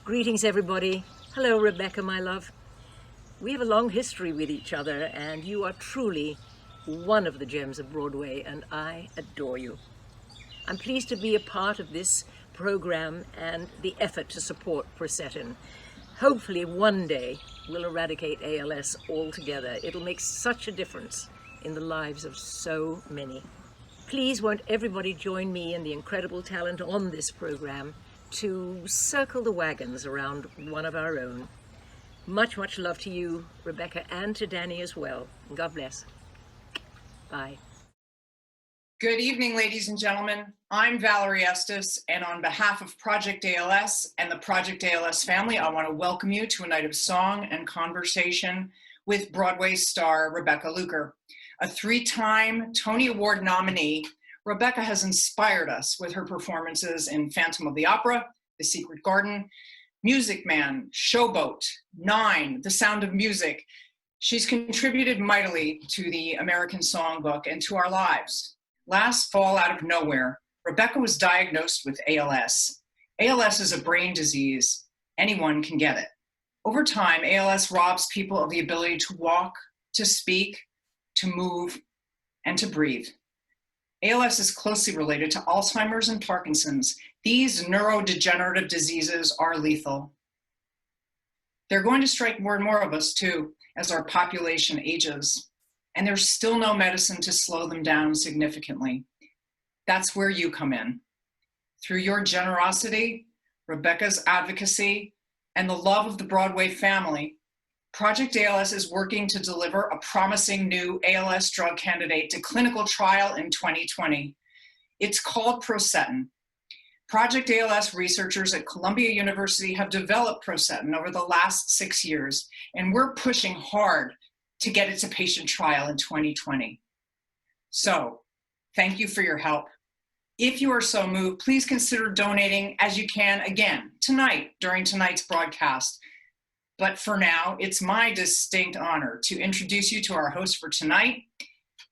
Greetings, everybody. Hello, Rebecca, my love. We have a long history with each other, and you are truly one of the gems of Broadway, and I adore you. I'm pleased to be a part of this program and the effort to support Prosetin. Hopefully, one day, we'll eradicate ALS altogether. It'll make such a difference in the lives of so many. Please, won't everybody join me and the incredible talent on this program to circle the wagons around one of our own. Much, much love to you, Rebecca, and to Danny as well. God bless. Bye. Good evening, ladies and gentlemen. I'm Valerie Estess, and on behalf of Project ALS and the Project ALS family, I want to welcome you to a night of song and conversation with Broadway star Rebecca Luker. A three-time Tony Award nominee, Rebecca has inspired us with her performances in Phantom of the Opera, The Secret Garden, Music Man, Showboat, Nine, The Sound of Music. She's contributed mightily to the American Songbook and to our lives. Last fall, out of nowhere, Rebecca was diagnosed with ALS. ALS is a brain disease. Anyone can get it. Over time, ALS robs people of the ability to walk, to speak, to move, and to breathe. ALS is closely related to Alzheimer's and Parkinson's. These neurodegenerative diseases are lethal. They're going to strike more and more of us too, as our population ages, and there's still no medicine to slow them down significantly. That's where you come in. Through your generosity, Rebecca's advocacy, and the love of the Broadway family, Project ALS is working to deliver a promising new ALS drug candidate to clinical trial in 2020. It's called Prosetin. Project ALS researchers at Columbia University have developed Prosetin over the last 6 years, and we're pushing hard to get it to patient trial in 2020. So, thank you for your help. If you are so moved, please consider donating as you can again tonight during tonight's broadcast. But for now, it's my distinct honor to introduce you to our host for tonight.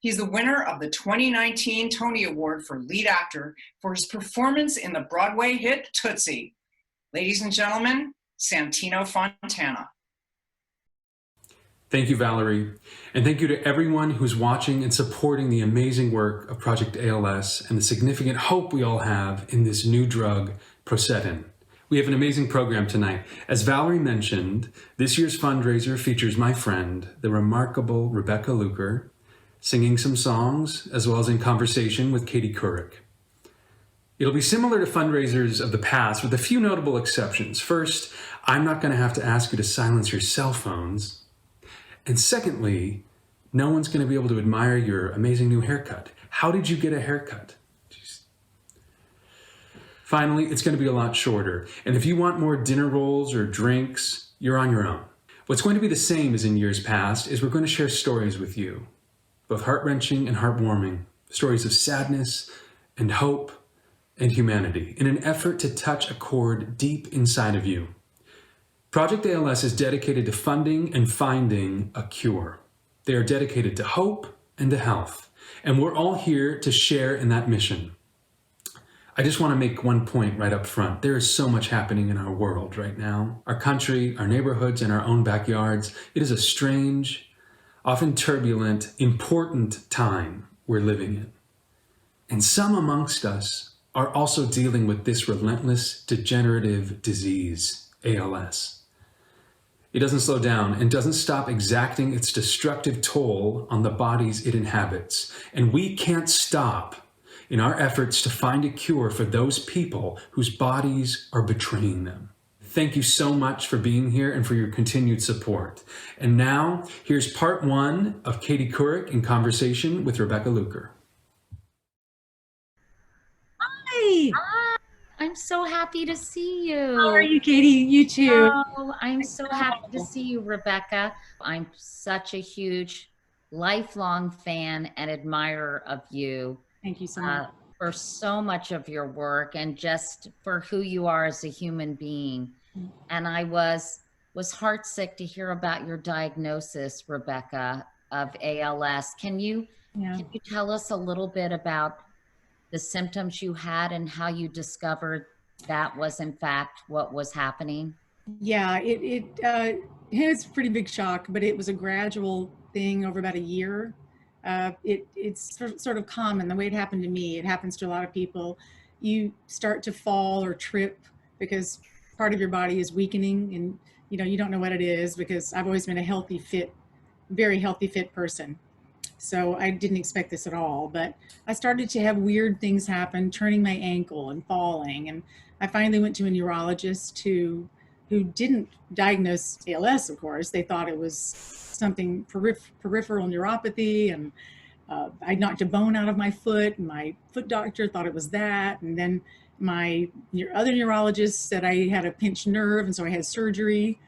He's the winner of the 2019 Tony Award for Lead Actor for his performance in the Broadway hit Tootsie. Ladies and gentlemen, Santino Fontana. Thank you, Valerie. And thank you to everyone who's watching and supporting the amazing work of Project ALS and the significant hope we all have in this new drug, Prosetin. We have an amazing program tonight. As Valerie mentioned, this year's fundraiser features my friend, the remarkable Rebecca Luker, singing some songs, as well as in conversation with Katie Couric. It'll be similar to fundraisers of the past, with a few notable exceptions. First, I'm not going to have to ask you to silence your cell phones. And secondly, no one's going to be able to admire your amazing new haircut. How did you get a haircut? Finally, it's going to be a lot shorter. And if you want more dinner rolls or drinks, you're on your own. What's going to be the same as in years past is we're going to share stories with you, both heart-wrenching and heartwarming, stories of sadness and hope and humanity, in an effort to touch a chord deep inside of you. Project ALS is dedicated to funding and finding a cure. They are dedicated to hope and to health, and we're all here to share in that mission. I just want to make one point right up front. There is so much happening in our world right now. Our country, our neighborhoods, and our own backyards. It is a strange, often turbulent, important time we're living in. And some amongst us are also dealing with this relentless degenerative disease, ALS. It doesn't slow down and doesn't stop exacting its destructive toll on the bodies it inhabits. And we can't stop in our efforts to find a cure for those people whose bodies are betraying them. Thank you so much for being here and for your continued support. And now, here's part one of Katie Couric in conversation with Rebecca Luker. Hi! Hi! I'm so happy to see you. How are you, Katie? You too. Oh, I'm so happy to see you, Rebecca. I'm such a huge, lifelong fan and admirer of you. Thank you so much. For so much of your work and just for who you are as a human being. And I was heartsick to hear about your diagnosis, Rebecca, of ALS. Can you tell us a little bit about the symptoms you had and how you discovered that was in fact what was happening? Yeah, it's a pretty big shock, but it was a gradual thing over about a year. It's sort of common the way it happened to me. It happens to a lot of people. You start to fall or trip because part of your body is weakening, and you don't know what it is, because I've always been a healthy, fit, very healthy, fit person. So I didn't expect this at all, but I started to have weird things happen, turning my ankle and falling. And I finally went to a neurologist who didn't diagnose ALS, of course. They thought it was something peripheral neuropathy, and I knocked a bone out of my foot, and my foot doctor thought it was that. And then my other neurologist said I had a pinched nerve, and so I had surgery.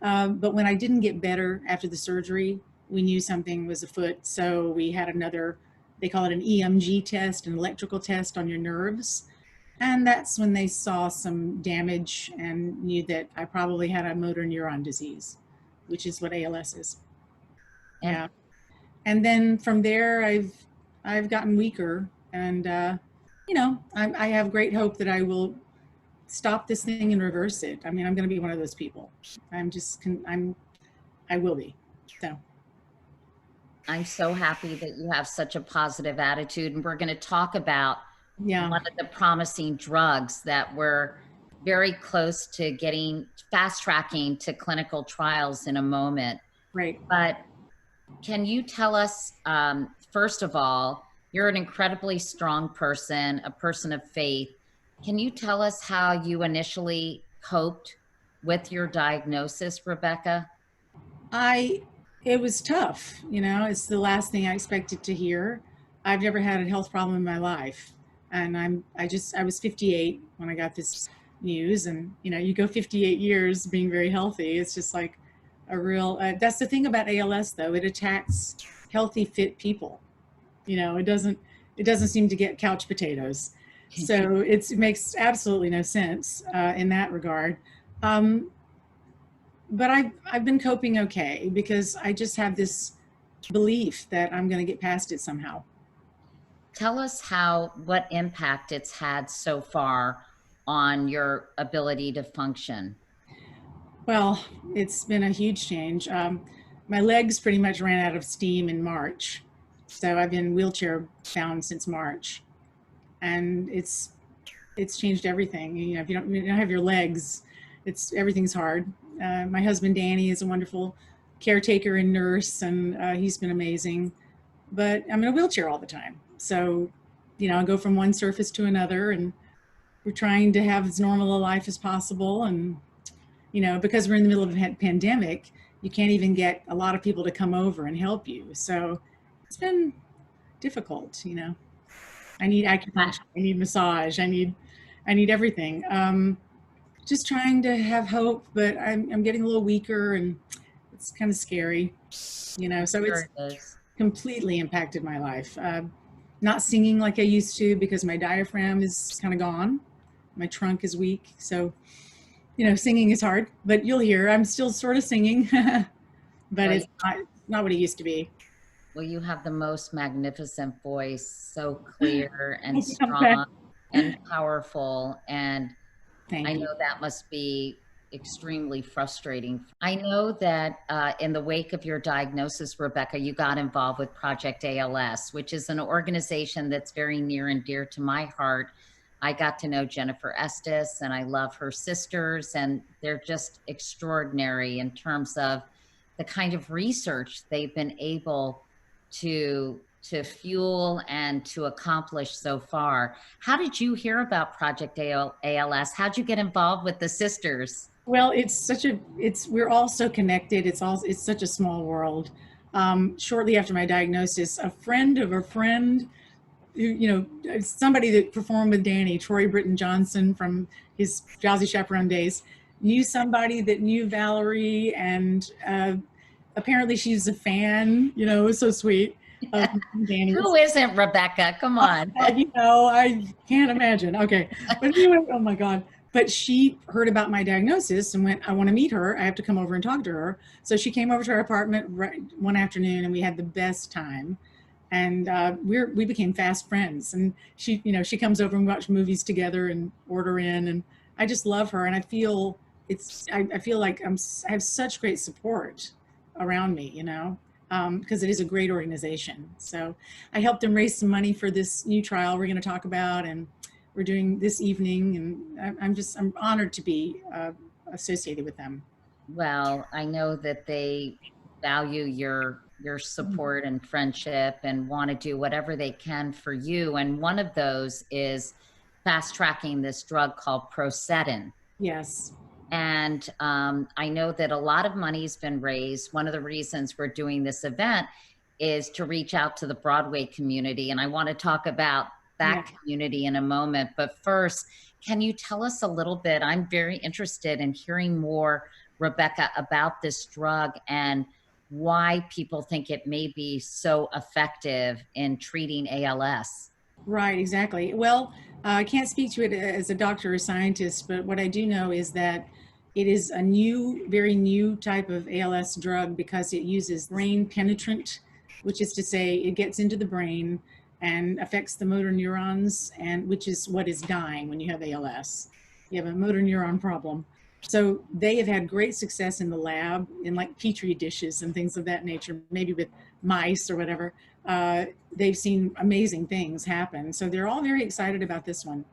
But when I didn't get better after the surgery, we knew something was afoot. So we had another, they call it an EMG test, an electrical test on your nerves. And that's when they saw some damage and knew that I probably had a motor neuron disease, which is what ALS is. Yeah. And then from there, I've gotten weaker, and I have great hope that I will stop this thing and reverse it. I mean, I'm going to be one of those people. I will be. So. I'm so happy that you have such a positive attitude, and we're going to talk about one of the promising drugs that we're very close to getting fast tracking to clinical trials in a moment. Right. But can you tell us, first of all, you're an incredibly strong person, a person of faith. Can you tell us how you initially coped with your diagnosis, Rebecca? It was tough. It's the last thing I expected to hear. I've never had a health problem in my life. And I was 58 when I got this news, and you go 58 years being very healthy. It's just like a real, that's the thing about ALS though. It attacks healthy, fit people. It doesn't seem to get couch potatoes. So it makes absolutely no sense in that regard. But I've been coping okay, because I just have this belief that I'm going to get past it somehow. Tell us what impact it's had so far on your ability to function. Well, it's been a huge change. My legs pretty much ran out of steam in March. So I've been wheelchair bound since March. And it's changed everything. If you don't have your legs, everything's hard. My husband, Danny, is a wonderful caretaker and nurse, and he's been amazing. But I'm in a wheelchair all the time. So, I go from one surface to another, and we're trying to have as normal a life as possible. And, because we're in the middle of a pandemic, you can't even get a lot of people to come over and help you. So it's been difficult, I need acupuncture, I need massage, I need everything. Just trying to have hope, but I'm getting a little weaker, and it's kind of scary, so it's completely impacted my life. Not singing like I used to, because my diaphragm is kind of gone. My trunk is weak. So, singing is hard, but you'll hear I'm still sort of singing, but it's not what it used to be. Well, you have the most magnificent voice, so clear and strong and powerful. And I know that must be extremely frustrating. I know that in the wake of your diagnosis, Rebecca, you got involved with Project ALS, which is an organization that's very near and dear to my heart. I got to know Jennifer Estess, and I love her sisters, and they're just extraordinary in terms of the kind of research they've been able to fuel and to accomplish so far. How did you hear about Project ALS? How'd you get involved with the sisters? Well, we're all so connected. It's such a small world. Shortly after my diagnosis, a friend of a friend, somebody that performed with Danny, Troy Britton Johnson from his Jazzy Chaperone days, knew somebody that knew Valerie, and apparently she's a fan. It was so sweet. Danny. Who isn't, Rebecca? Come on. I can't imagine. Okay. But anyway, oh my God. But she heard about my diagnosis and went, I want to meet her. I have to come over and talk to her. So she came over to our apartment one afternoon, and we had the best time. And we became fast friends. And she comes over and we watch movies together and order in. And I just love her. And I feel I feel like I have such great support around me, you know, because it is a great organization. So I helped them raise some money for this new trial we're going to talk about, and we're doing this evening, and I'm honored to be associated with them. Well, I know that they value your support and friendship and want to do whatever they can for you. And one of those is fast tracking this drug called Prosetin. Yes. And I know that a lot of money's been raised. One of the reasons we're doing this event is to reach out to the Broadway community. And I want to talk about that community in a moment. But first, can you tell us a little bit? I'm very interested in hearing more, Rebecca, about this drug and why people think it may be so effective in treating ALS. Right, exactly. Well, I can't speak to it as a doctor or scientist, but what I do know is that it is a new, very new type of ALS drug because it uses brain penetrant, which is to say it gets into the brain and affects the motor neurons, and which is what is dying when you have ALS. You have a motor neuron problem. So they have had great success in the lab in like Petri dishes and things of that nature, maybe with mice or whatever. They've seen amazing things happen. So they're all very excited about this one.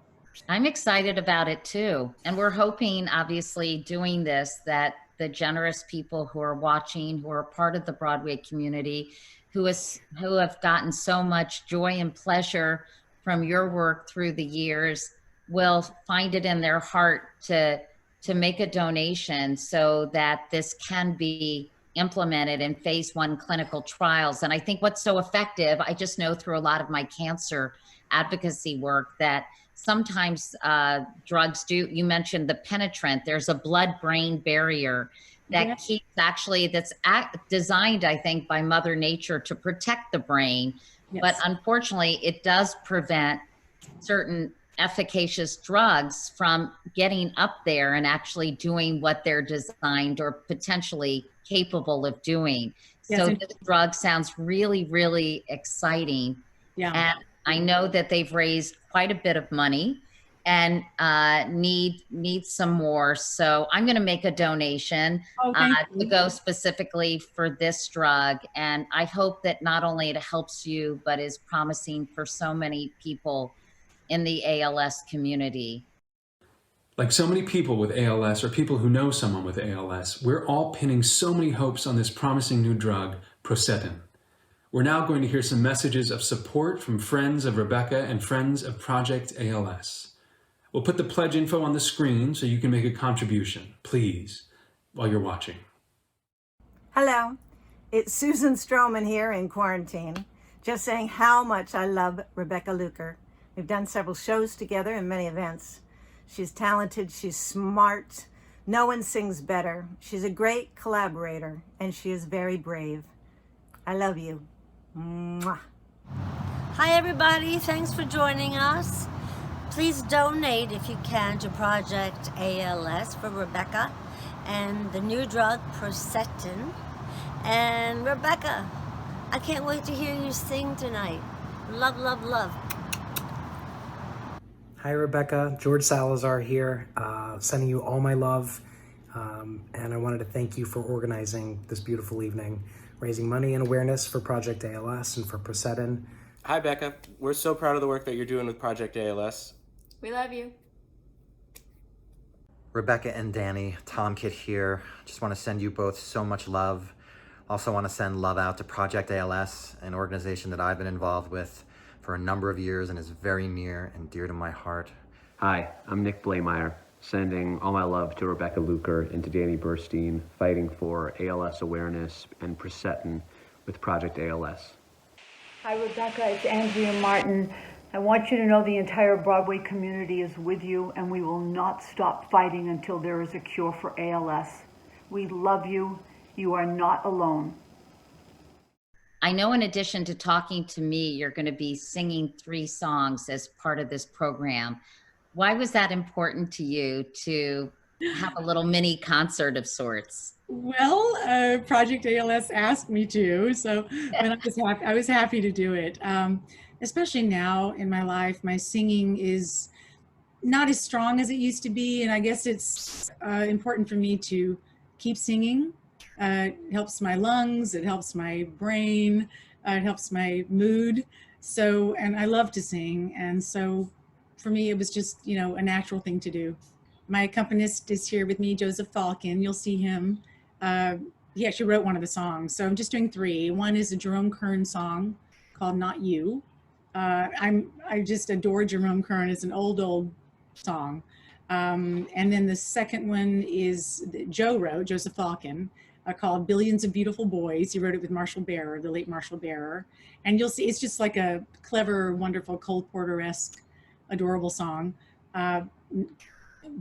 I'm excited about it too. And we're hoping, obviously, doing this, that the generous people who are watching, who are part of the Broadway community, who have gotten so much joy and pleasure from your work through the years, will find it in their heart to make a donation so that this can be implemented in phase 1 clinical trials. And I think what's so effective, I just know through a lot of my cancer advocacy work, that sometimes drugs do, you mentioned the penetrant, there's a blood-brain barrier that keeps that's designed, I think, by Mother Nature to protect the brain. Yes. But unfortunately, it does prevent certain efficacious drugs from getting up there and actually doing what they're designed or potentially capable of doing. Yes, so this drug sounds really, really exciting. Yeah. And I know that they've raised quite a bit of money and need some more. So I'm going to make a donation to go specifically for this drug. And I hope that not only it helps you, but is promising for so many people in the ALS community. Like so many people with ALS or people who know someone with ALS, we're all pinning so many hopes on this promising new drug, Prosetin. We're now going to hear some messages of support from friends of Rebecca and friends of Project ALS. We'll put the pledge info on the screen so you can make a contribution, please, while you're watching. Hello, it's Susan Stroman here in quarantine, just saying how much I love Rebecca Luker. We've done several shows together and many events. She's talented, she's smart, no one sings better. She's a great collaborator, and she is very brave. I love you. Mwah. Hi everybody, thanks for joining us. Please donate if you can to Project ALS for Rebecca and the new drug Prosetin. And Rebecca, I can't wait to hear you sing tonight. Love, love, love. Hi Rebecca, George Salazar here, sending you all my love. And I wanted to thank you for organizing this beautiful evening, raising money and awareness for Project ALS and for Prosetin. Hi Becca, we're so proud of the work that you're doing with Project ALS. We love you. Rebecca and Danny, Tom Kitt here. Just want to send you both so much love. Also want to send love out to Project ALS, an organization that I've been involved with for a number of years and is very near and dear to my heart. Hi, I'm Nick Blaemire, sending all my love to Rebecca Luker and to Danny Burstein, fighting for ALS awareness and Prosetin with Project ALS. Hi Rebecca, it's Andrea Martin. I want you to know the entire Broadway community is with you, and we will not stop fighting until there is a cure for ALS. We love you. You are not alone. I know in addition to talking to me, you're going to be singing 3 songs as part of this program. Why was that important to you to have a little mini concert of sorts? Well, Project ALS asked me to, so I was happy to do it. Especially now in my life, my singing is not as strong as it used to be. And I guess it's important for me to keep singing. It helps my lungs, it helps my brain, it helps my mood. So, and I love to sing. And so for me, it was just, you know, a natural thing to do. My accompanist is here with me, Joseph Falcon. You'll see him. He actually wrote one of the songs. So I'm just doing three. One is a Jerome Kern song called Not You. I just adore Jerome Kern. It's an old song. And then the second one is Joe wrote, Joseph Falcon, called Billions of Beautiful Boys. He wrote it with Marshall Barer, the late Marshall Barer. And you'll see, it's just like a clever, wonderful Cole Porter-esque, adorable song.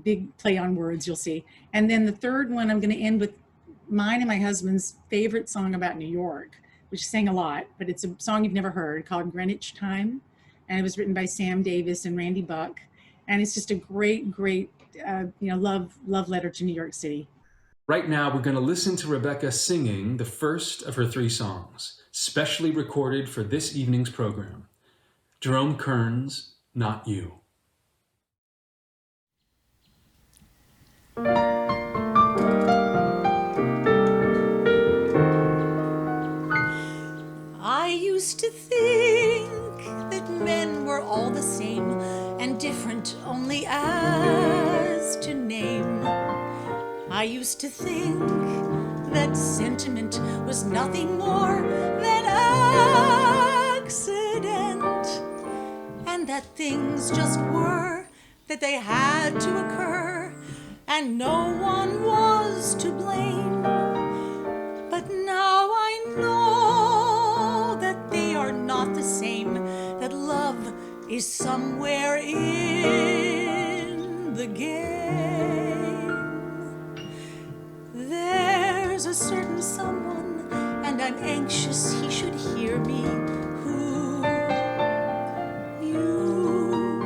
Big play on words, you'll see. And then the third one, I'm going to end with mine and my husband's favorite song about New York, which sang a lot, but it's a song you've never heard called Greenwich Time. And it was written by Sam Davis and Randy Buck. And it's just a great, love letter to New York City. Right now, we're going to listen to Rebecca singing the first of her 3 songs, specially recorded for this evening's program. Jerome Kern's Not You. I used to think that men were all the same and different only as to name. I used to think that sentiment was nothing more than accident, and that things just were, that they had to occur, and no one was to blame. But now I know that they are not the same, that love is somewhere in the game. There's a certain someone, and I'm anxious he should hear me, who you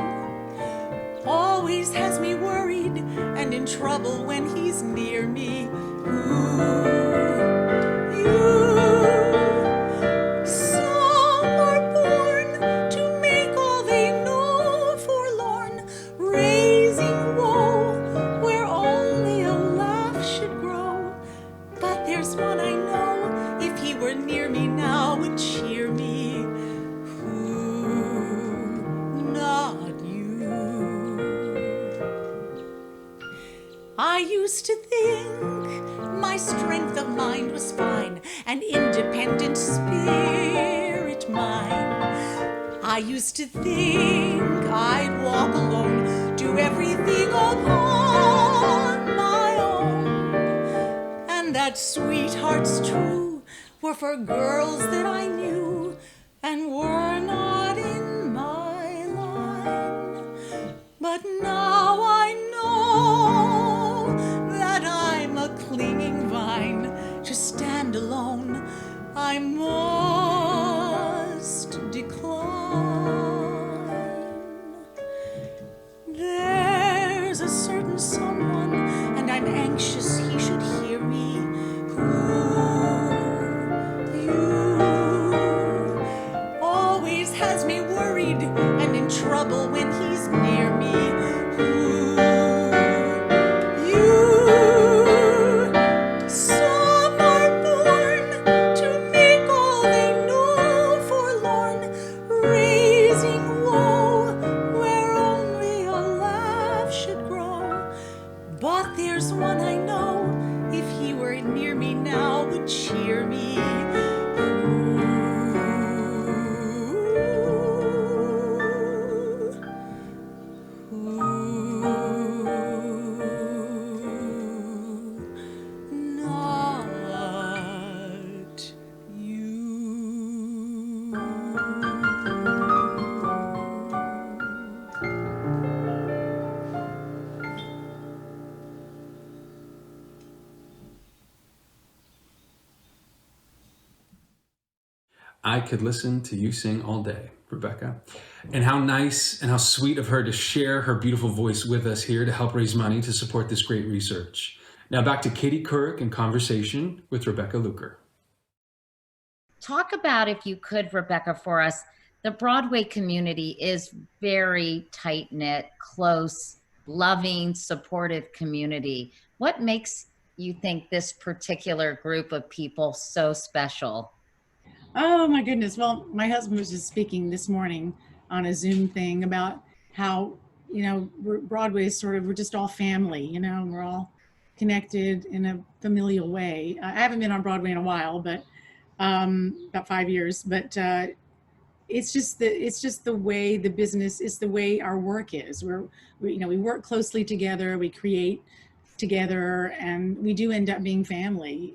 always has me worried and in trouble when he's near me, who you. Some are born to make all they know forlorn, raising woe where only a laugh should grow. But there's one I know, if he were near me now, would cheer me, who, not you. I used to think my strength of mind was fine, and independent spirit mine. I used to think I'd walk alone, do everything upon my own, and that sweethearts true were for girls that I knew and were not in my line. But now I know that I'm a clinging vine. To stand alone, I must decline. There's a certain someone, and I'm anxious he should hear me, who you always has me worried and in trouble when he's near me, who you. Some are born to make all they know forlorn, raising woe where only a laugh should grow. But there's one I know, if he were near me now, would cheer me, I could listen to you sing all day, Rebecca. And how nice and how sweet of her to share her beautiful voice with us here to help raise money to support this great research. Now back to Katie Couric in conversation with Rebecca Luker. Talk about, if you could, Rebecca, for us, the Broadway community is very tight-knit, close, loving, supportive community. What makes you think this particular group of people so special? Oh my goodness. Well, my husband was just speaking this morning on a Zoom thing about how, Broadway is sort of, we're just all family, we're all connected in a familial way. I haven't been on Broadway in a while, but about 5 years, but it's just the way the business is, the way our work is. We work closely together, we create together, and we do end up being family,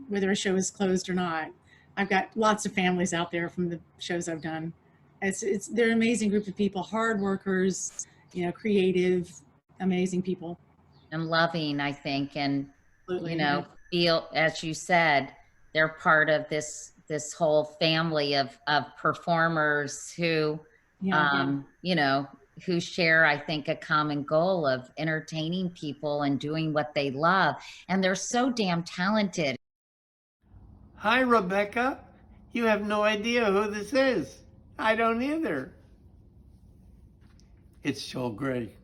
whether a show is closed or not. I've got lots of families out there from the shows I've done. They're an amazing group of people, hard workers, creative, amazing people. And loving, I think, and Absolutely. feel, as you said, they're part of this whole family of performers who, who share, I think, a common goal of entertaining people and doing what they love. And they're so damn talented. Hi, Rebecca. You have no idea who this is. I don't either. It's so great.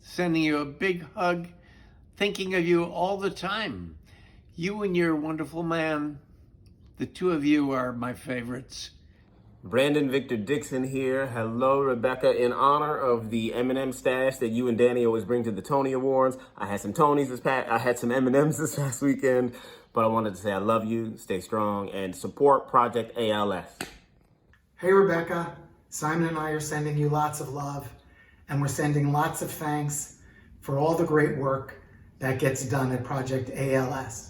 Sending you a big hug, thinking of you all the time. You and your wonderful man, the two of you are my favorites. Brandon Victor Dixon here. Hello, Rebecca. In honor of the M&M stash that you and Danny always bring to the Tony Awards, I had some Tonys I had some M&Ms this past weekend, but I wanted to say I love you, stay strong, and support Project ALS. Hey, Rebecca. Simon and I are sending you lots of love, and we're sending lots of thanks for all the great work that gets done at Project ALS.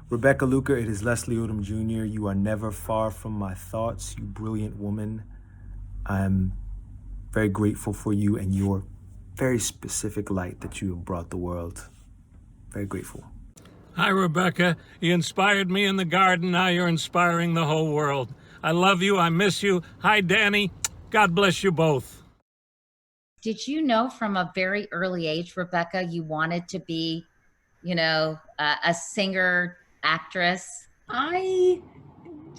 Rebecca Luker, it is Leslie Odom Jr. You are never far from my thoughts, you brilliant woman. I'm very grateful for you and your very specific light that you have brought the world. Very grateful. Hi, Rebecca. You inspired me in the garden. Now you're inspiring the whole world. I love you. I miss you. Hi, Danny. God bless you both. Did you know from a very early age, Rebecca, you wanted to be, a singer, actress? I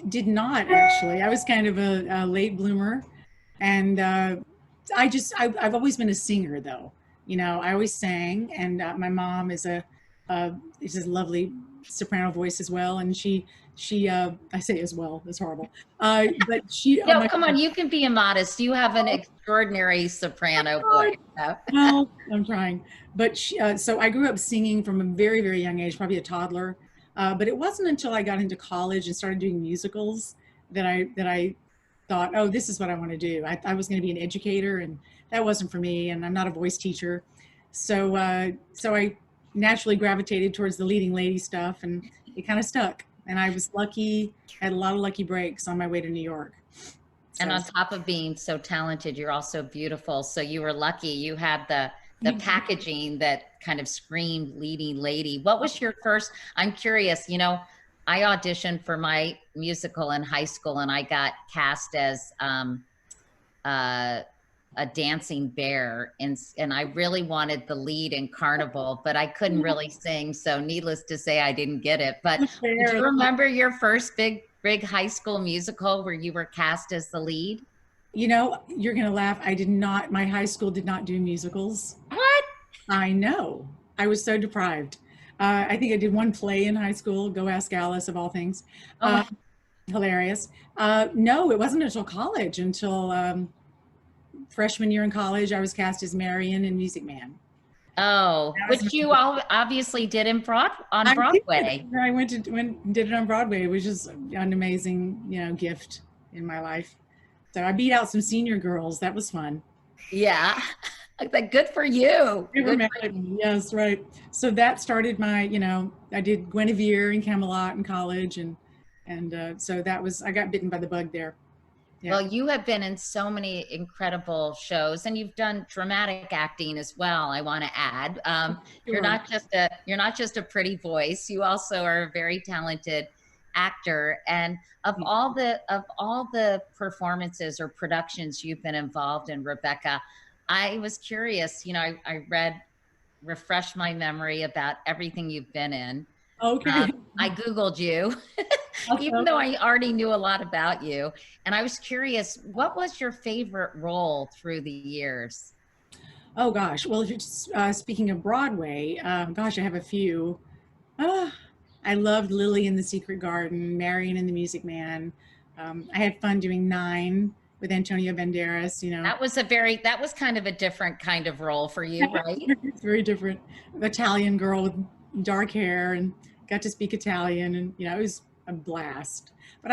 did not, actually. I was kind of a late bloomer, and I've always been a singer, though. I always sang, and my mom is a lovely soprano voice as well, and she I say as well, it's horrible, but she no, come on, you can be immodest. You have an extraordinary soprano voice. Well, I'm trying, but so I grew up singing from a very, very young age, probably a toddler. But it wasn't until I got into college and started doing musicals that I thought, oh, this is what I want to do. I was going to be an educator, and that wasn't for me, and I'm not a voice teacher. So I naturally gravitated towards the leading lady stuff, and it kind of stuck. And I was lucky, had a lot of lucky breaks on my way to New York. And on top of being so talented, you're also beautiful. So you were lucky. You had the packaging that kind of screamed leading lady. What was your first, I'm curious, I auditioned for my musical in high school, and I got cast as a dancing bear, and I really wanted the lead in Carnival, but I couldn't really sing, so needless to say, I didn't get it. But do you remember your first big high school musical where you were cast as the lead? You're gonna laugh. I did not. My high school did not do musicals. What? I know. I was so deprived. I think I did one play in high school, Go Ask Alice, of all things. Hilarious. No, it wasn't until college, until freshman year in college, I was cast as Marion in Music Man. Oh, which you all obviously did on Broadway. I went and did it on Broadway. It was just an amazing, gift in my life. So I beat out some senior girls. That was fun. Yeah. Good for you. Yes, right. So that started my, I did Guinevere in Camelot in college. And so I got bitten by the bug there. Yeah. Well, you have been in so many incredible shows, and you've done dramatic acting as well, I want to add. You're not just a pretty voice. You also are a very talented actor. And of all the performances or productions you've been involved in, Rebecca, I was curious, I refreshed my memory about everything you've been in. Okay. I Googled you Even though I already knew a lot about you. And I was curious, what was your favorite role through the years? Oh gosh, well, if you're just, speaking of Broadway, gosh, I have a few. I loved Lily in the Secret Garden, Marion in The Music Man. I had fun doing 9 with Antonio Banderas, you know. That was kind of a different kind of role for you, right? It's very different. Italian girl with dark hair and got to speak Italian, and, you know, it was a blast. But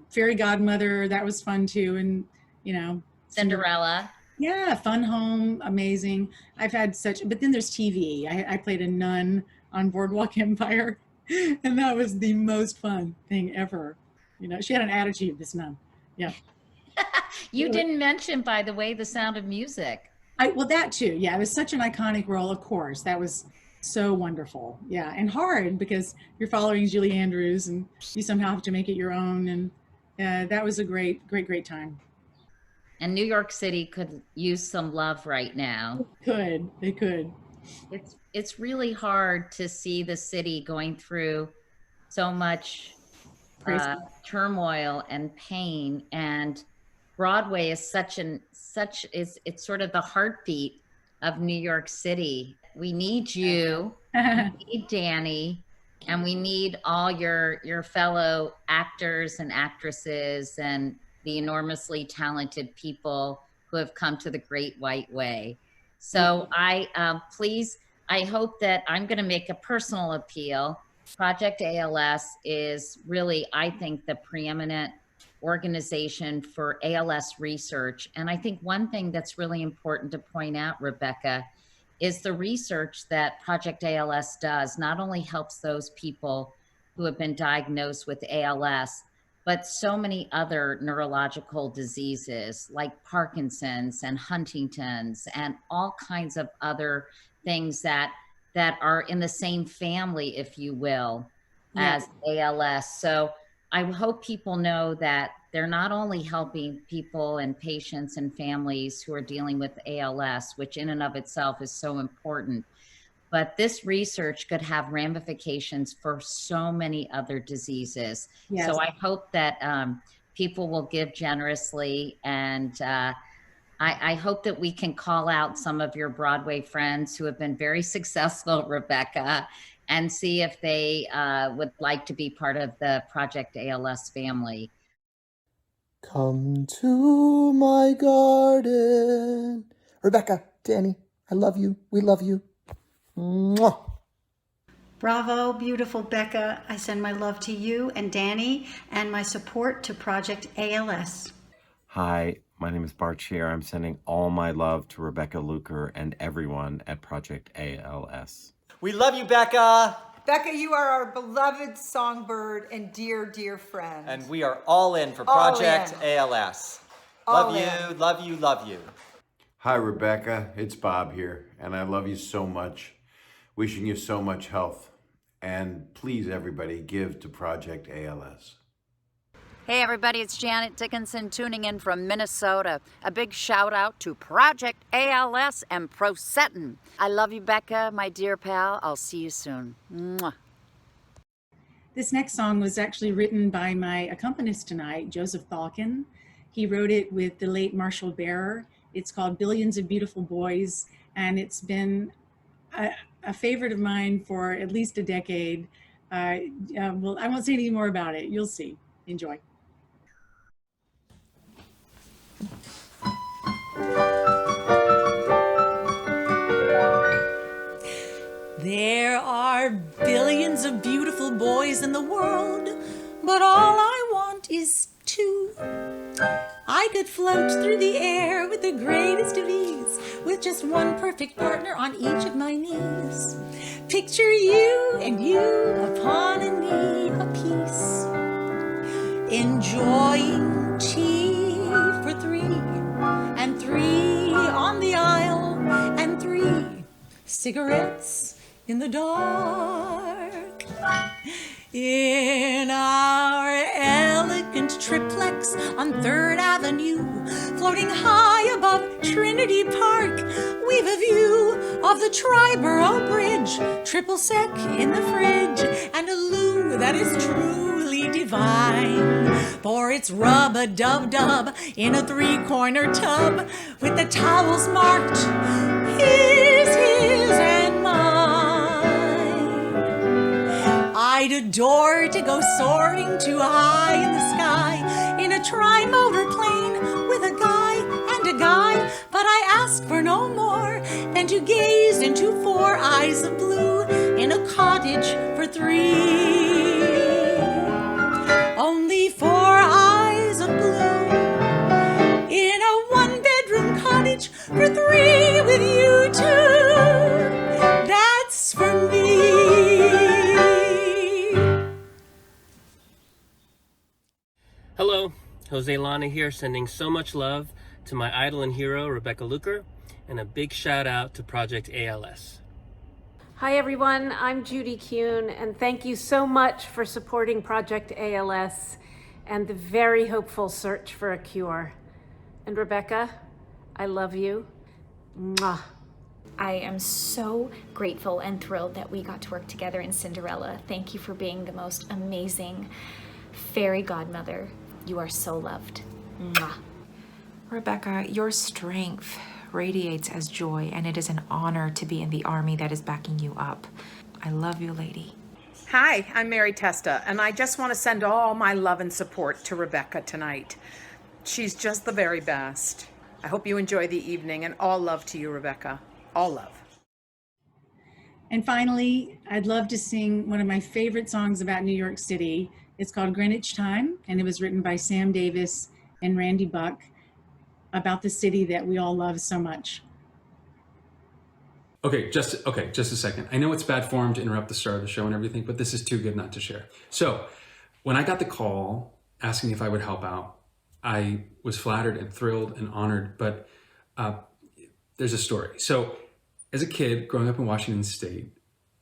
Fairy Godmother, that was fun too. And, you know, Cinderella. Yeah, Fun Home, amazing. I've had but then there's TV. I played a nun on Boardwalk Empire, and that was the most fun thing ever. You know, she had an attitude, this nun. Yeah. You didn't mention, by the way, The Sound of Music. Well, that too. Yeah, it was such an iconic role, of course. That was so wonderful. Yeah, and hard because you're following Julie Andrews and you somehow have to make it your own. And that was a great time. And New York City could use some love right now. They could. It's really hard to see the city going through so much turmoil and pain, and Broadway is it's sort of the heartbeat of New York City. We need you, we need Danny, and we need all your fellow actors and actresses and the enormously talented people who have come to the Great White Way. So I hope that I'm going to make a personal appeal. Project ALS is really, I think, the preeminent organization for ALS research. And I think one thing that's really important to point out, Rebecca, is the research that Project ALS does not only helps those people who have been diagnosed with ALS, but so many other neurological diseases like Parkinson's and Huntington's and all kinds of other things that are in the same family, if you will, as ALS. So I hope people know that they're not only helping people and patients and families who are dealing with ALS, which in and of itself is so important, but this research could have ramifications for so many other diseases. Yes. So I hope that people will give generously, and I hope that we can call out some of your Broadway friends who have been very successful, Rebecca, and see if they would like to be part of the Project ALS family. Come to my garden. Rebecca, Danny, I love you. We love you. Mwah. Bravo, beautiful Becca. I send my love to you and Danny and my support to Project ALS. Hi, my name is Bart Sher. I'm sending all my love to Rebecca Luker and everyone at Project ALS. We love you, Becca. Becca, you are our beloved songbird and dear, dear friend. And we are all in for Project ALS. Love you, love you, love you. Hi, Rebecca. It's Bob here, and I love you so much. Wishing you so much health. And please, everybody, give to Project ALS. Hey everybody, it's Janet Dickenson tuning in from Minnesota. A big shout out to Project ALS and Prosetin. I love you, Becca, my dear pal. I'll see you soon. Mwah. This next song was actually written by my accompanist tonight, Joseph Thalkin. He wrote it with the late Marshall Barer. It's called Billions of Beautiful Boys, and it's been a favorite of mine for at least a decade. Well, I won't say any more about it. You'll see. Enjoy. There are billions of beautiful boys in the world, but all I want is two. I could float through the air with the greatest of ease, with just one perfect partner on each of my knees. Picture you and you upon a knee apiece, enjoying tea for three, and three on the aisle, and three cigarettes in the dark. In our elegant triplex on 3rd Avenue, floating high above Trinity Park, we've a view of the Triborough Bridge, triple sec in the fridge, and a loo that is truly divine. For it's rub-a-dub-dub in a three-corner tub with the towels marked his, and mine. I'd adore to go soaring too high in the sky in a tri-motor plane with a guy and a guy, but I ask for no more than to gaze into 4 eyes of blue in a cottage for 3. Only 4 eyes of blue in a 1-bedroom cottage for 3 with you two. That's for me. Hello, Jose Lana here, sending so much love to my idol and hero, Rebecca Luker, and a big shout out to Project ALS. Hi everyone, I'm Judy Kuhn, and thank you so much for supporting Project ALS and the very hopeful search for a cure. And Rebecca, I love you. Mwah. I am so grateful and thrilled that we got to work together in Cinderella. Thank you for being the most amazing fairy godmother. You are so loved. Mwah. Rebecca, your strength radiates as joy, and it is an honor to be in the army that is backing you up. I love you, lady. Hi, I'm Mary Testa, and I just want to send all my love and support to Rebecca tonight. She's just the very best. I hope you enjoy the evening, and all love to you, Rebecca. All love. And finally, I'd love to sing one of my favorite songs about New York City. It's called Greenwich Time, and it was written by Sam Davis and Randy Buck, about the city that we all love so much. Okay, just a second. I know it's bad form to interrupt the start of the show and everything, but this is too good not to share. So when I got the call asking if I would help out, I was flattered and thrilled and honored, but there's a story. So as a kid growing up in Washington State,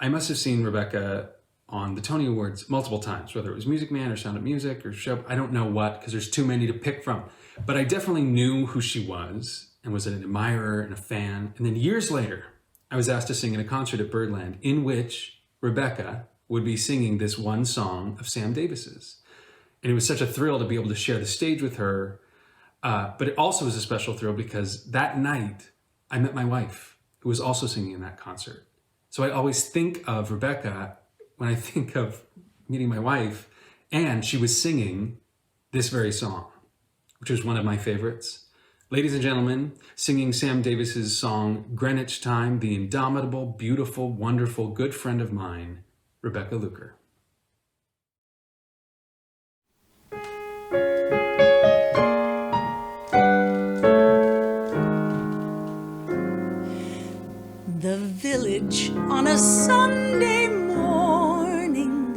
I must have seen Rebecca on the Tony Awards multiple times, whether it was Music Man or Sound of Music or show, I don't know what, because there's too many to pick from. But I definitely knew who she was and was an admirer and a fan. And then years later, I was asked to sing in a concert at Birdland in which Rebecca would be singing this one song of Sam Davis's. And it was such a thrill to be able to share the stage with her. But it also was a special thrill because that night I met my wife, who was also singing in that concert. So I always think of Rebecca when I think of meeting my wife, and she was singing this very song, which was one of my favorites. Ladies and gentlemen, singing Sam Davis's song, Greenwich Time, the indomitable, beautiful, wonderful, good friend of mine, Rebecca Luker. The village on a Sunday morning,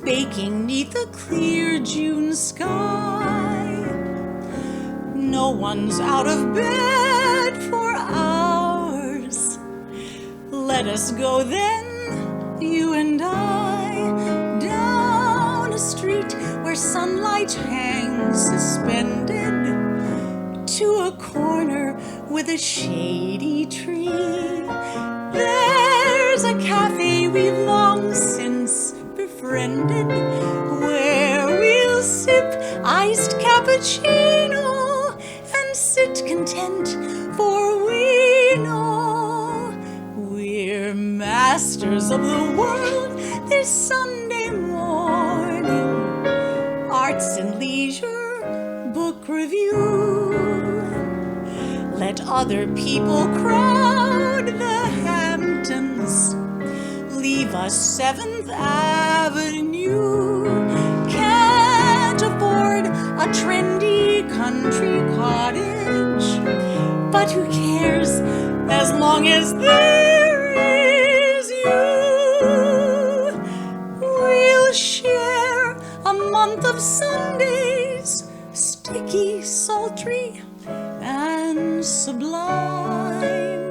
baking 'neath a clear June sky. No one's out of bed for hours. Let us go then, you and I, down a street where sunlight hangs suspended, to a corner with a shady tree. There's a cafe we've long since befriended, where we'll sip iced cappuccino and sit content, for we know we're masters of the world this Sunday morning. Arts and leisure, book review. Let other people crowd the Hamptons. Leave us 7th Avenue. Can't afford a trendy country cottage, but who cares as long as there is you? We'll share a month of Sundays, sticky, sultry, and sublime.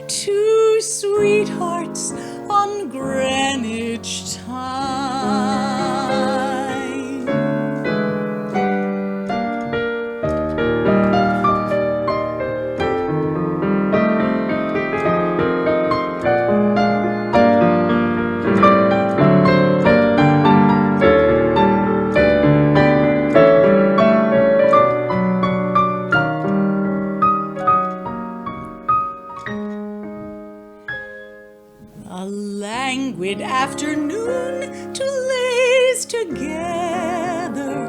2 sweethearts on Greenwich Time. afternoon to laze together,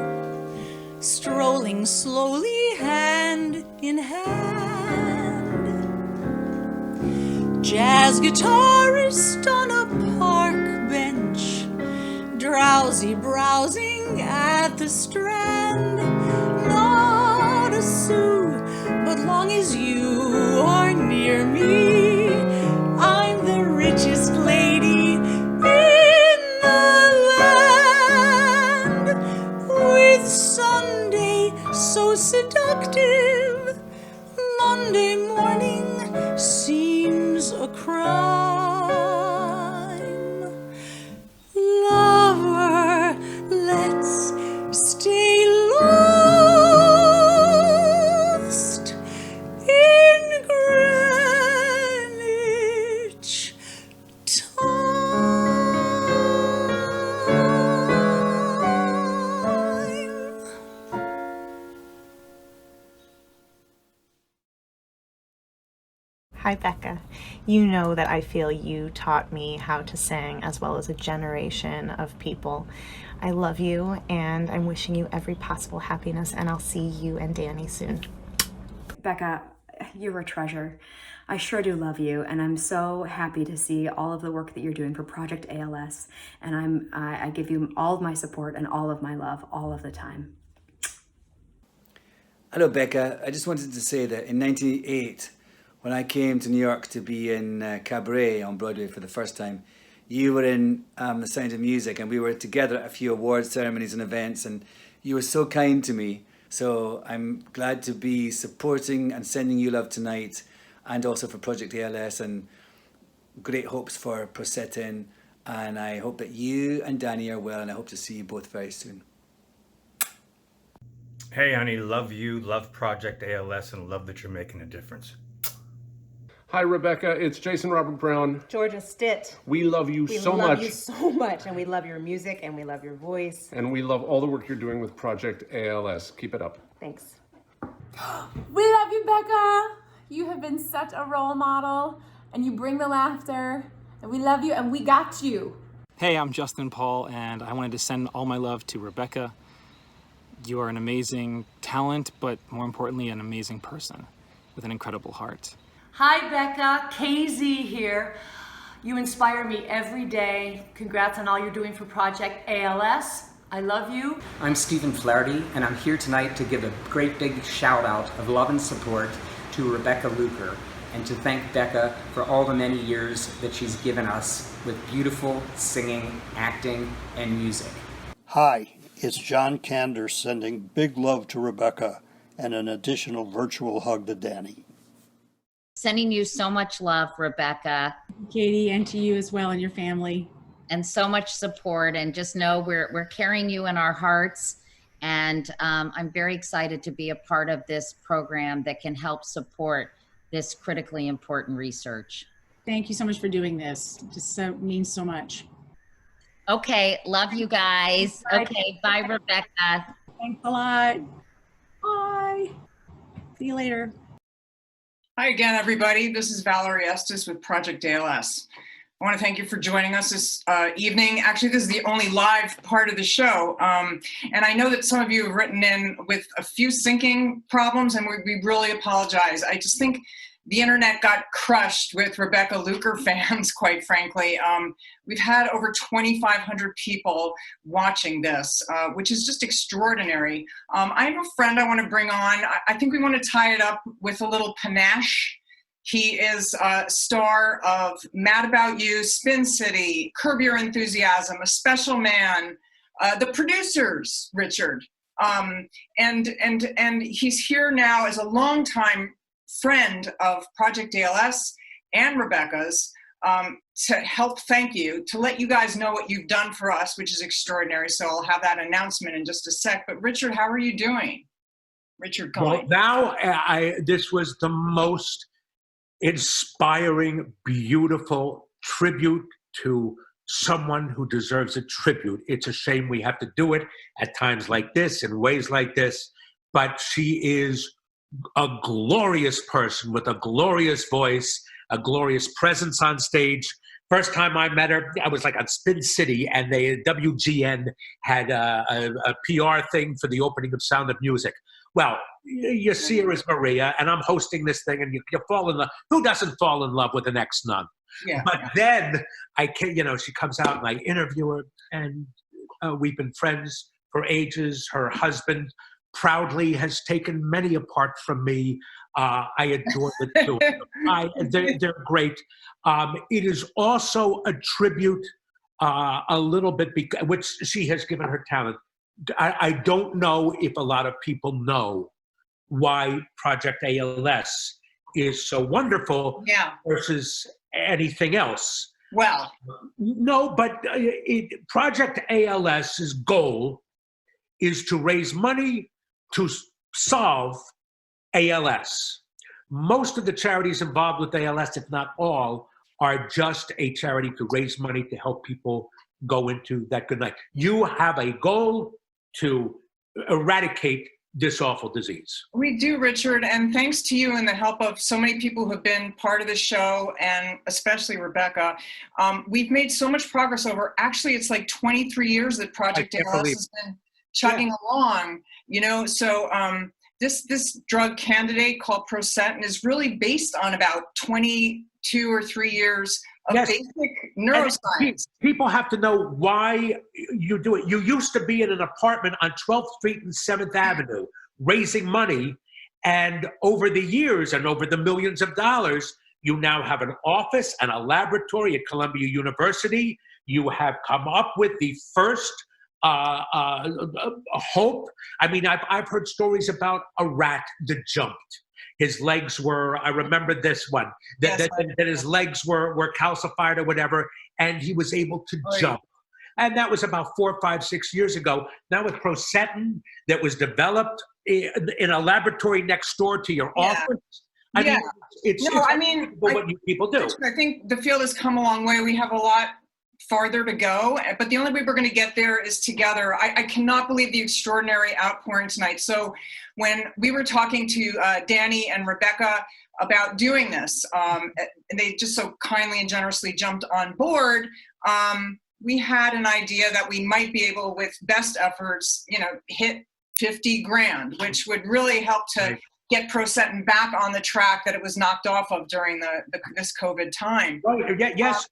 strolling slowly hand in hand. Jazz guitarist on a park bench, drowsy browsing at the Strand. Not a sou, but long as you are near me, I'm the richest lady in the land. With Sunday so seductive, Monday morning seems a crime. Lover, let's stay lost in Greenwich Hi, Becca. You know that I feel you taught me how to sing as well as a generation of people. I love you and I'm wishing you every possible happiness, and I'll see you and Danny soon. Becca, you're a treasure. I sure do love you, and I'm so happy to see all of the work that you're doing for Project ALS, and I give you all of my support and all of my love all of the time. Hello, Becca. I just wanted to say that in 1988, when I came to New York to be in Cabaret on Broadway for the first time, you were in The Sound of Music, and we were together at a few award ceremonies and events, and you were so kind to me. So I'm glad to be supporting and sending you love tonight, and also for Project ALS, and great hopes for Prosetin. And I hope that you and Danny are well, and I hope to see you both very soon. Hey, honey, love you, love Project ALS, and love that you're making a difference. Hi, Rebecca. It's Jason Robert Brown. Georgia Stitt. We love you so much. We love you so much, and we love your music, and we love your voice. And we love all the work you're doing with Project ALS. Keep it up. Thanks. We love you, Becca. You have been such a role model, and you bring the laughter, and we love you, and we got you. Hey, I'm Justin Paul, and I wanted to send all my love to Rebecca. You are an amazing talent, but more importantly, an amazing person with an incredible heart. Hi, Becca. KZ here. You inspire me every day. Congrats on all you're doing for Project ALS. I love you. I'm Stephen Flaherty, and I'm here tonight to give a great big shout out of love and support to Rebecca Luker, and to thank Becca for all the many years that she's given us with beautiful singing, acting, and music. Hi, it's John Kander sending big love to Rebecca and an additional virtual hug to Danny. Sending you so much love, Rebecca. Katie, and to you as well and your family. And so much support, and just know we're carrying you in our hearts. And I'm very excited to be a part of this program that can help support this critically important research. Thank you so much for doing this. It just means so much. Okay, love you guys. Okay, bye, Rebecca. Thanks a lot. Bye. See you later. Hi again, everybody. This is Valerie Estess with Project ALS. I want to thank you for joining us this evening. Actually, this is the only live part of the show. And I know that some of you have written in with a few syncing problems, and we really apologize. I just think the internet got crushed with Rebecca Luker fans, quite frankly. We've had over 2,500 people watching this, which is just extraordinary. I have a friend I want to bring on. I think we want to tie it up with a little panache. He is a star of Mad About You, Spin City, Curb Your Enthusiasm, A Special Man, The Producers, Richard. And he's here now as a longtime friend of Project ALS and Rebecca's, to help thank you, to let you guys know what you've done for us, which is extraordinary. So I'll have that announcement in just a sec. But Richard, how are you doing? Richard Cohen. Well, now this was the most inspiring, beautiful tribute to someone who deserves a tribute. It's a shame we have to do it at times like this, in ways like this, but she is a glorious person with a glorious voice, a glorious presence on stage. First time I met her, I was like on Spin City, and WGN had a PR thing for the opening of Sound of Music. Well, you see her as Maria, and I'm hosting this thing, and you fall in love. Who doesn't fall in love with an ex-nun? Yeah. But then she comes out, and I interview her, and we've been friends for ages. Her husband proudly has taken many apart from me. I adore the two of them. They're great. It is also a tribute, a little bit, which she has given her talent. I don't know if a lot of people know why Project ALS is so wonderful versus anything else. Well, no, but Project ALS's goal is to raise money to solve ALS. Most of the charities involved with ALS, if not all, are just a charity to raise money to help people go into that good life. You have a goal to eradicate this awful disease. We do, Richard, and thanks to you and the help of so many people who have been part of the show, and especially Rebecca, we've made so much progress over, actually, it's like 23 years that Project ALS has been chugging along, so this drug candidate called Prosetin is really based on about 22 or 3 years of basic neuroscience. People have to know why you do it. You used to be in an apartment on 12th Street and 7th Avenue raising money, and over the years and over the millions of dollars, you now have an office and a laboratory at Columbia University. You have come up with the first hope. I mean, I've heard stories about a rat that jumped. His legs were, I remember this one, that his legs were calcified or whatever, and he was able to jump. And that was about 4, 5, 6 years ago. Now with Prosetin, that was developed in a laboratory next door to your office. I mean, what you people do. I think the field has come a long way. We have a lot farther to go, but the only way we're going to get there is together. I cannot believe the extraordinary outpouring tonight. So when we were talking to Danny and Rebecca about doing this, and they just so kindly and generously jumped on board, we had an idea that we might be able, with best efforts, hit 50 grand, which would really help to get Prosetin back on the track that it was knocked off of during this COVID time. Right. Yes.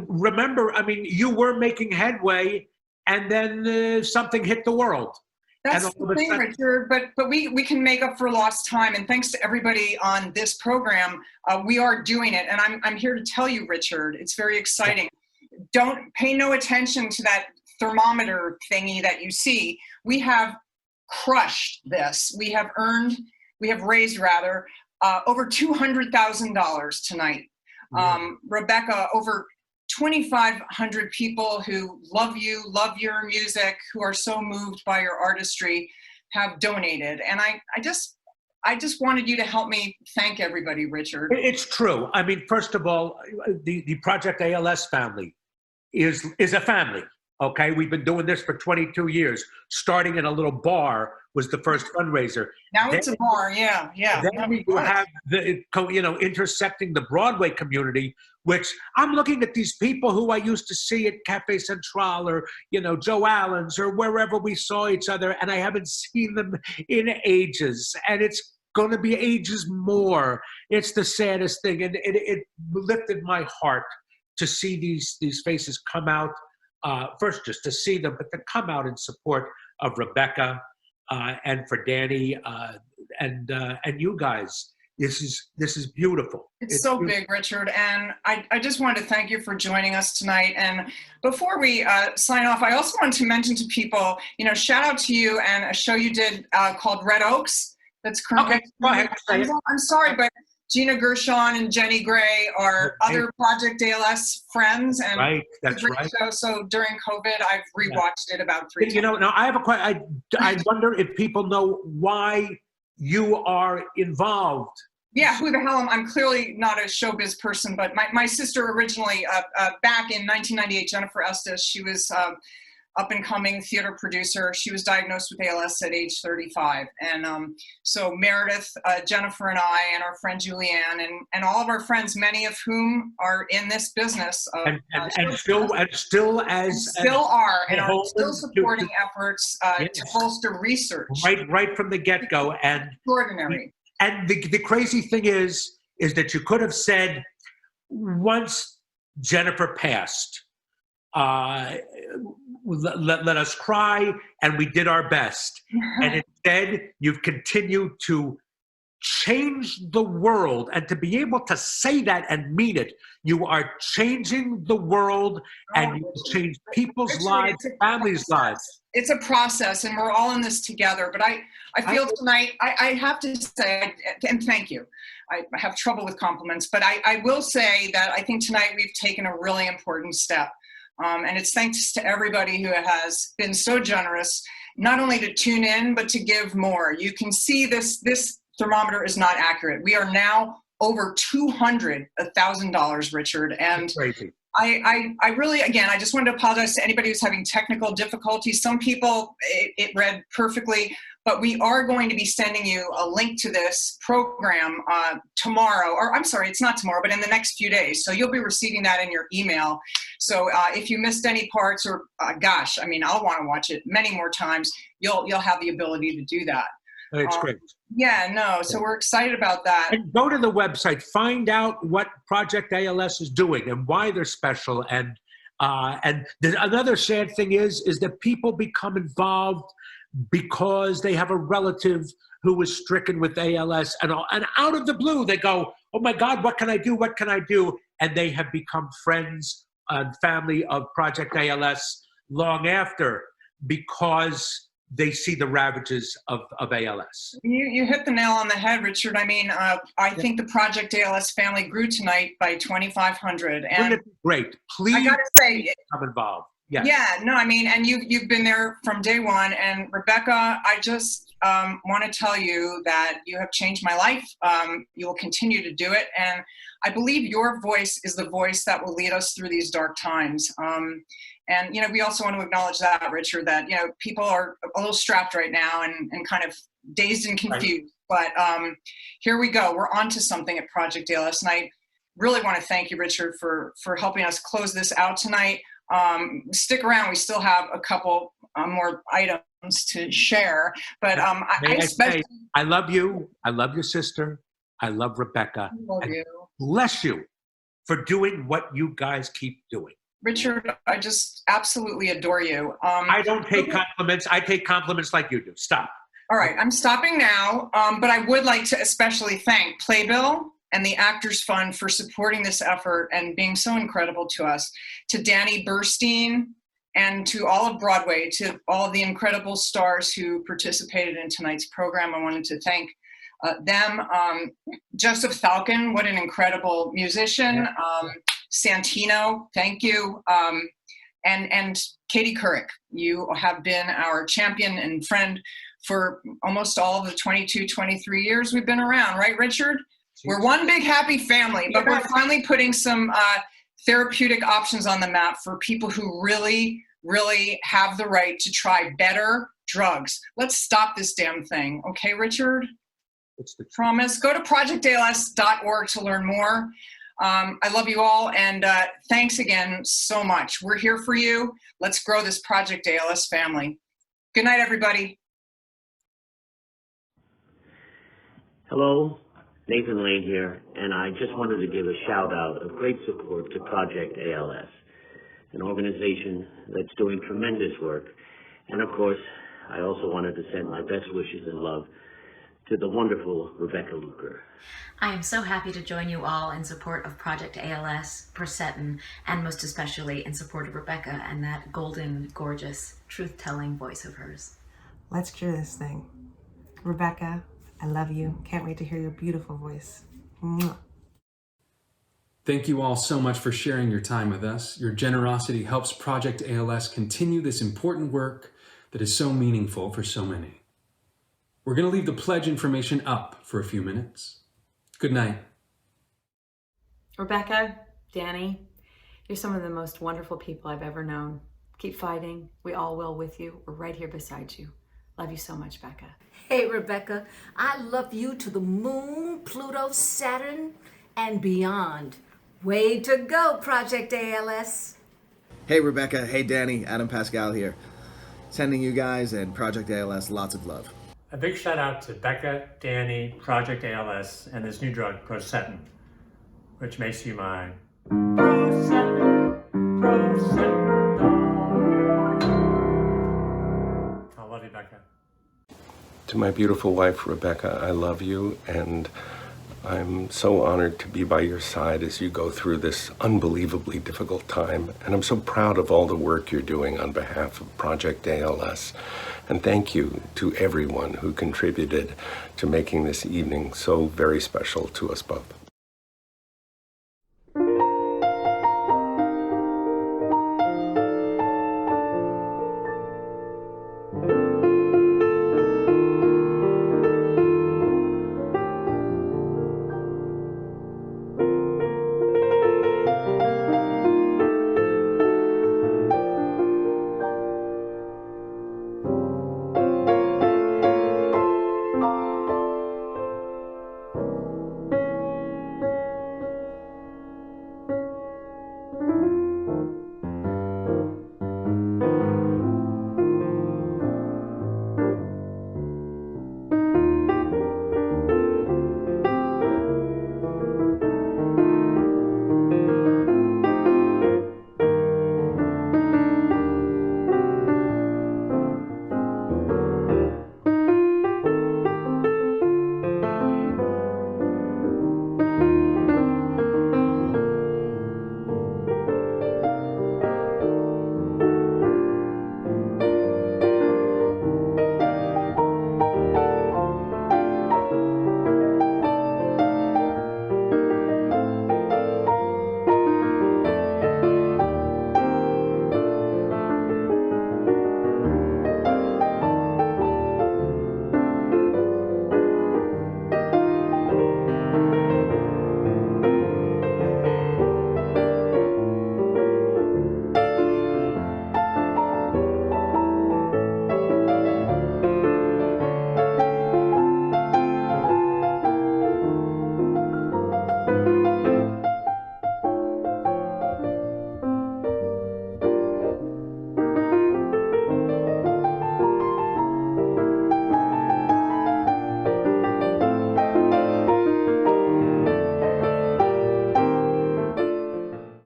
Remember, I mean, you were making headway, and then something hit the world. That's the thing, Richard. But we can make up for lost time, and thanks to everybody on this program, we are doing it. And I'm here to tell you, Richard, it's very exciting. Don't pay no attention to that thermometer thingy that you see. We have crushed this. We have raised over $200,000 tonight. Rebecca, over 2,500 people who love you, love your music, who are so moved by your artistry, have donated. And I just wanted you to help me thank everybody, Richard. It's true. I mean, first of all, the Project ALS family is a family. Okay, we've been doing this for 22 years. Starting in a little bar was the first fundraiser. Now it's a bar, yeah. Then we have intersecting the Broadway community, which I'm looking at these people who I used to see at Cafe Central or Joe Allen's or wherever we saw each other, and I haven't seen them in ages, and it's going to be ages more. It's the saddest thing, and it lifted my heart to see these faces come out. First, just to see them, but to come out in support of Rebecca and for Danny and you guys. This is beautiful. It's so beautiful. Big, Richard, and I just wanted to thank you for joining us tonight. And before we sign off, I also wanted to mention to people, shout out to you and a show you did called Red Oaks. That's currently. Okay, go ahead. I'm sorry, but Gina Gershon and Jenny Gray are other Project ALS friends, and right, that's great right. show. So during COVID, I've rewatched it about 3 times. Now I have a question. I wonder if people know why you are involved. Yeah, who the hell am I? I'm clearly not a showbiz person, but my sister originally, back in 1998, Jennifer Estess, she was up-and-coming theater producer. She was diagnosed with ALS at age 35. And so Meredith, Jennifer, and I, and our friend Julianne, and all of our friends, many of whom are in this business. And still are, and are still supporting efforts to bolster research. Right from the get-go. And extraordinary. And the crazy thing is that you could have said, once Jennifer passed, let us cry, and we did our best. And instead, you've continued to change the world, and to be able to say that and mean it. You are changing the world, and you change people's lives, families' lives. It's a process, and we're all in this together. But I feel tonight, I have to say, and thank you. I have trouble with compliments, but I will say that I think tonight we've taken a really important step. And it's thanks to everybody who has been so generous, not only to tune in, but to give more. You can see this thermometer is not accurate. We are now over $200,000, Richard. And crazy. I really, again, I just wanted to apologize to anybody who's having technical difficulties. Some people, it read perfectly, but we are going to be sending you a link to this program tomorrow, or I'm sorry, it's not tomorrow, but in the next few days. So you'll be receiving that in your email. So if you missed any parts, or gosh, I mean, I'll want to watch it many more times, you'll have the ability to do that. It's great. Yeah, no, so we're excited about that. And go to the website, find out what Project ALS is doing and why they're special. And another sad thing is that people become involved because they have a relative who was stricken with ALS, and out of the blue they go, oh my God, what can I do? What can I do? And they have become friends and family of Project ALS long after, because they see the ravages of ALS. You hit the nail on the head, Richard. I mean, I think the Project ALS family grew tonight by 2,500. And great. Please, I gotta say, come involved. Yes. Yeah, no, I mean, and you've been there from day one. And Rebecca, I just want to tell you that you have changed my life. You will continue to do it. And I believe your voice is the voice that will lead us through these dark times. And, we also want to acknowledge that, Richard, that, people are a little strapped right now and kind of dazed and confused. Right. But here we go. We're on to something at Project ALS. And I really want to thank you, Richard, for helping us close this out tonight. Stick around. We still have a couple more items to share. But I love you. I love your sister. I love Rebecca. I love you. Bless you for doing what you guys keep doing. Richard, I just absolutely adore you. I don't take compliments. I take compliments like you do. Stop. All right, I'm stopping now, but I would like to especially thank Playbill and the Actors Fund for supporting this effort and being so incredible to us, to Danny Burstein, and to all of Broadway, to all of the incredible stars who participated in tonight's program. I wanted to thank them. Joseph Falcon, what an incredible musician. Santino, thank you. And Katie Couric, you have been our champion and friend for almost all of the 22, 23 years we've been around, right, Richard? We're one big happy family, but we're finally putting some therapeutic options on the map for people who really, really have the right to try better drugs. Let's stop this damn thing. Okay, Richard? Promise. Go to projectals.org to learn more. I love you all, and thanks again so much. We're here for you. Let's grow this Project ALS family. Good night, everybody. Hello, Nathan Lane here, and I just wanted to give a shout out of great support to Project ALS, an organization that's doing tremendous work. And of course, I also wanted to send my best wishes and love to the wonderful Rebecca Luker. I am so happy to join you all in support of Project ALS, Prosetin, and most especially in support of Rebecca and that golden, gorgeous, truth-telling voice of hers. Let's cure this thing. Rebecca, I love you. Can't wait to hear your beautiful voice. Mwah. Thank you all so much for sharing your time with us. Your generosity helps Project ALS continue this important work that is so meaningful for so many. We're going to leave the pledge information up for a few minutes. Good night. Rebecca, Danny, you're some of the most wonderful people I've ever known. Keep fighting. We all will with you. We're right here beside you. Love you so much, Becca. Hey, Rebecca, I love you to the moon, Pluto, Saturn, and beyond. Way to go, Project ALS. Hey, Rebecca. Hey, Danny. Adam Pascal here. Sending you guys and Project ALS lots of love. A big shout out to Becca, Danny, Project ALS, and this new drug, Prosetin, which makes you mine. Prosetin, Prosetin. I love you, Becca. To my beautiful wife, Rebecca, I love you, and I'm so honored to be by your side as you go through this unbelievably difficult time. And I'm so proud of all the work you're doing on behalf of Project ALS. And thank you to everyone who contributed to making this evening so very special to us both.